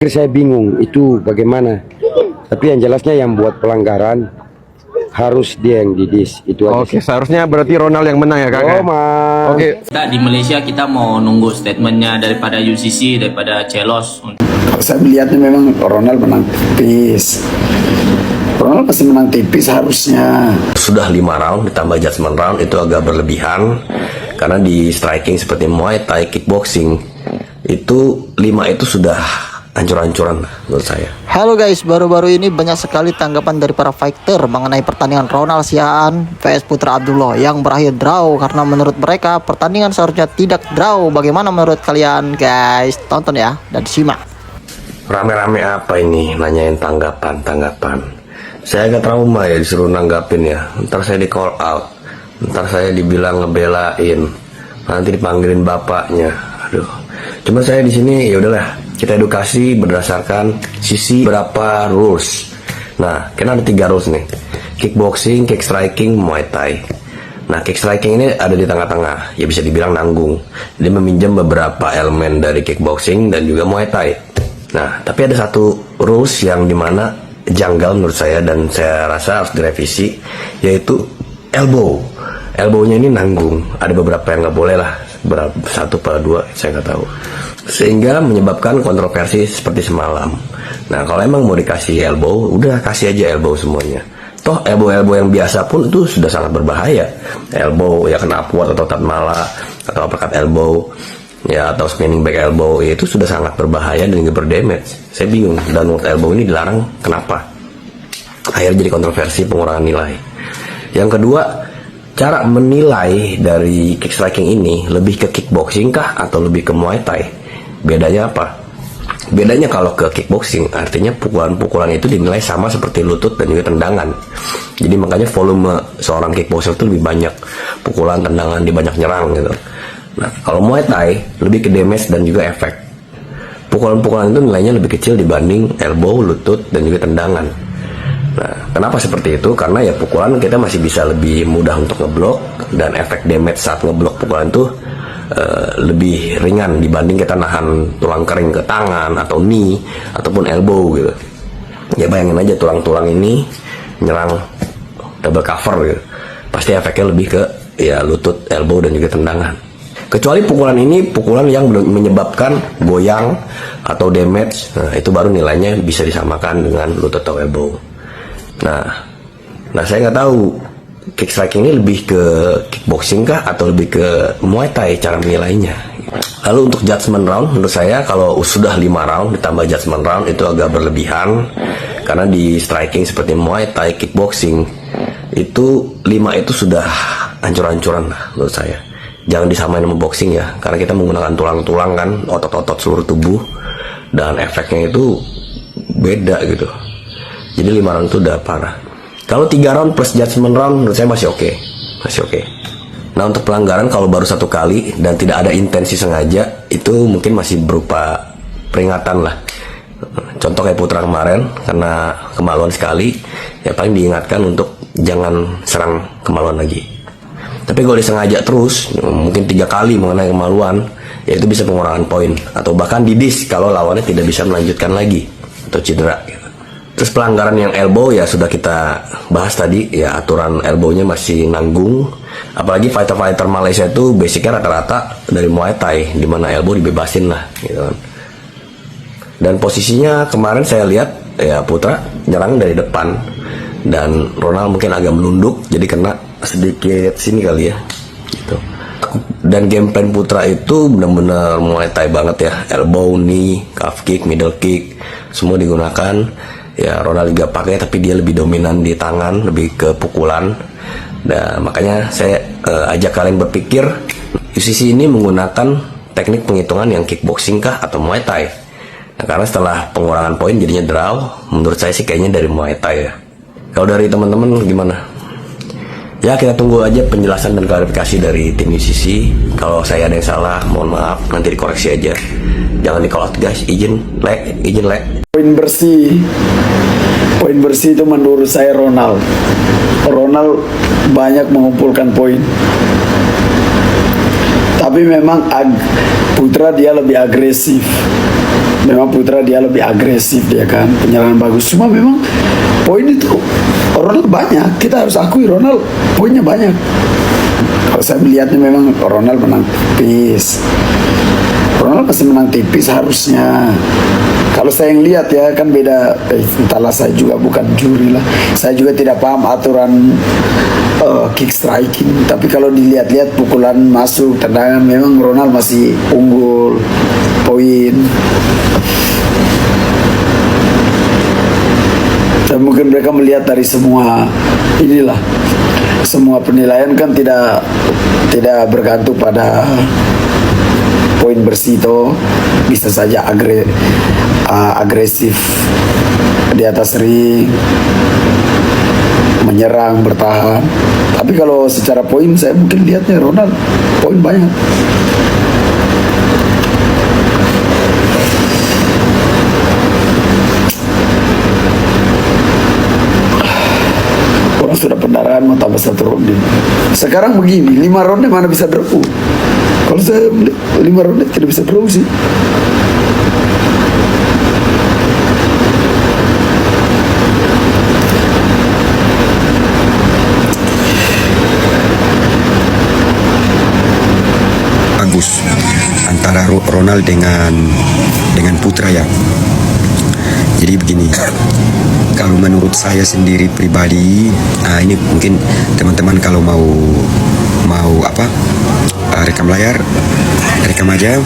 Saya bingung itu bagaimana. Tapi yang jelasnya yang buat pelanggaran harus dia yang didis. Itu aja. Oke, seharusnya berarti Ronald yang menang ya Kak. Oh, Mas. Oke. Kita di Malaysia kita mau nunggu statementnya daripada UCC, daripada Celos. Kalau saya melihatnya memang Ronald menang tipis. Ronald pasti menang tipis harusnya. Sudah 5 round ditambah judgment round itu agak berlebihan, karena di striking seperti Muay Thai, kickboxing itu 5 itu sudah hancur-hancuran menurut saya. Halo guys, baru-baru ini banyak sekali tanggapan dari para fighter mengenai pertandingan Ronald Siaan vs Putra Abdullah yang berakhir draw, karena menurut mereka pertandingan seharusnya tidak draw. Bagaimana menurut kalian guys? Tonton ya dan simak. Rame-rame apa ini nanyain tanggapan. Saya agak trauma ya disuruh nanggapin ya. Ntar saya di call out, ntar saya dibilang ngebelain, nanti dipanggilin bapaknya. Aduh. Cuma saya di sini ya udahlah, kita edukasi berdasarkan sisi berapa rules. Nah, kan ada 3 rules nih: kickboxing, kick striking, Muay Thai. Nah, kick striking ini ada di tengah-tengah, ya bisa dibilang nanggung. Dia meminjam beberapa elemen dari kickboxing dan juga Muay Thai. Nah, tapi ada satu rules yang dimana janggal menurut saya dan saya rasa harus direvisi, yaitu elbow. Elbownya ini nanggung. Ada beberapa yang nggak boleh lah, satu per 2 saya nggak tahu, sehingga menyebabkan kontroversi seperti semalam. Nah, kalau emang mau dikasih elbow, udah kasih aja elbow semuanya. Toh elbow yang biasa pun itu sudah sangat berbahaya. Elbow ya kena upward atau tatmala atau uppercut elbow ya, atau spinning back elbow ya, itu sudah sangat berbahaya dan juga berdamage. Saya bingung, dan elbow ini dilarang kenapa? Akhirnya jadi kontroversi, pengurangan nilai. Yang kedua, cara menilai dari kick striking ini lebih ke kickboxing kah atau lebih ke Muay Thai? Bedanya apa? Bedanya kalau ke kickboxing artinya pukulan-pukulan itu dinilai sama seperti lutut dan juga tendangan. Jadi makanya volume seorang kickboxer itu lebih banyak pukulan, tendangan, dia banyak nyerang gitu. Nah, kalau Muay Thai lebih ke damage dan juga efek. Pukulan-pukulan itu nilainya lebih kecil dibanding elbow, lutut, dan juga tendangan. Nah, kenapa seperti itu? Karena ya pukulan kita masih bisa lebih mudah untuk ngeblok, dan efek damage saat ngeblok pukulan itu lebih ringan dibanding kita nahan tulang kering ke tangan atau knee ataupun elbow gitu. Ya bayangin aja tulang-tulang ini nyerang double cover gitu. Pasti efeknya lebih ke ya lutut, elbow, dan juga tendangan. Kecuali pukulan ini pukulan yang menyebabkan goyang atau damage, nah itu baru nilainya bisa disamakan dengan lutut atau elbow. Nah saya nggak tahu kick striking ini lebih ke kickboxing kah atau lebih ke Muay Thai cara menilainya. Lalu untuk judgment round, menurut saya kalau sudah 5 round ditambah judgment round itu agak berlebihan, karena di striking seperti Muay Thai, kickboxing itu 5 itu sudah hancur-hancuran lah menurut saya. Jangan disamain sama boxing ya, karena kita menggunakan tulang-tulang kan, otot-otot seluruh tubuh, dan efeknya itu beda gitu. Jadi 5 round itu udah parah. Kalau 3 round plus judgment round menurut saya masih oke. Nah, untuk pelanggaran kalau baru 1 kali dan tidak ada intensi sengaja, itu mungkin masih berupa peringatan lah. Contoh kayak Putra kemarin, karena kemaluan sekali, ya paling diingatkan untuk jangan serang kemaluan lagi. Tapi kalau disengaja terus, mungkin 3 kali mengenai kemaluan, ya itu bisa pengurangan poin, atau bahkan didis kalau lawannya tidak bisa melanjutkan lagi atau cedera gitu. Terus pelanggaran yang elbow ya sudah kita bahas tadi ya, aturan elbownya masih nanggung. Apalagi fighter-fighter Malaysia itu basicnya rata-rata dari Muay Thai, dimana elbow dibebasin lah gitu kan. Dan posisinya kemarin saya lihat ya Putra nyerang dari depan, dan Ronald mungkin agak menunduk jadi kena sedikit sini kali ya gitu. Dan game plan Putra itu benar-benar Muay Thai banget ya, elbow, knee, calf kick, middle kick semua digunakan. Ya Ronald juga pakai, tapi dia lebih dominan di tangan, lebih ke pukulan. Nah makanya saya ajak kalian berpikir, UCC ini menggunakan teknik penghitungan yang kickboxing kah atau Muay Thai. Nah, karena setelah pengurangan poin jadinya draw, menurut saya sih kayaknya dari Muay Thai ya. Kalau dari teman-teman gimana? Ya kita tunggu aja penjelasan dan klarifikasi dari tim UCC. Kalau saya ada yang salah, mohon maaf, nanti dikoreksi aja. Jangan di call out guys, izin le. Poin bersih itu menurut saya Ronald banyak mengumpulkan poin. Tapi memang Putra dia lebih agresif. memang Putra dia lebih agresif, dia kan penyerangan bagus. Cuma memang poin itu Ronald banyak, kita harus akui Ronald poinnya banyak. Kalau saya melihatnya memang Ronald menang tipis. Ronald pasti menang tipis harusnya. Kalau saya yang lihat ya kan beda. Entahlah, saya juga bukan juri lah. Saya juga tidak paham aturan kick striking. Tapi kalau dilihat-lihat pukulan masuk, tendangan, memang Ronald masih unggul poin. Dan mungkin mereka melihat dari semua inilah, semua penilaian kan tidak bergantung pada poin bersih toh, bisa saja agresif di atas ring, menyerang, bertahan. Tapi kalau secara poin saya mungkin lihatnya Ronald poin banyak. Orang sudah pendarahan mau tambah 1 ronde. Sekarang begini, 5 ronde mana bisa draw? Kalau saya 5 ronde tidak bisa draw sih. Bagus antara Ronald dengan Putra ya. Jadi begini, kalau menurut saya sendiri pribadi, ini mungkin teman-teman kalau mau apa, rekam layar, rekam aja.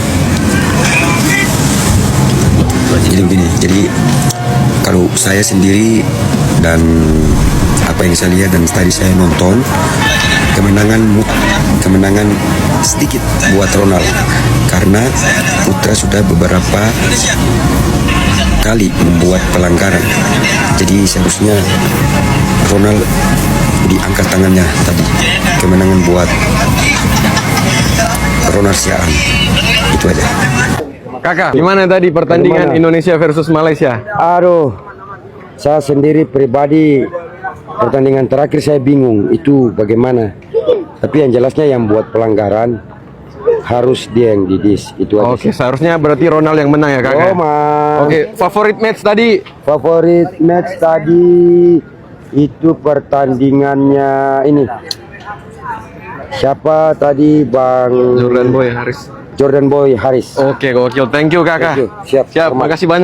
Jadi begini, jadi kalau saya sendiri dan apa yang saya lihat dan tadi saya nonton, kemenangan sedikit buat Ronald karena Putra sudah beberapa kali membuat pelanggaran. Jadi seharusnya Ronald diangkat tangannya tadi. Kemenangan buat Ronald Siaan. Itu aja. Kakak, gimana tadi pertandingan Bagaimana? Indonesia versus Malaysia? Aduh, saya sendiri pribadi pertandingan terakhir saya bingung itu bagaimana. Tapi yang jelasnya yang buat pelanggaran harus dia yang didis. Itu aja. Oke, seharusnya berarti Ronald yang menang ya kakak? Oh, Mas. Oke, favorit match tadi? Favorit match tadi itu pertandingannya ini. Siapa tadi, Bang? Jordan Boy Haris. Jordan Boy Haris. Oke, gokil. Thank you kakak. Thank you. Siap. Siap, Hormat. makasih banyak.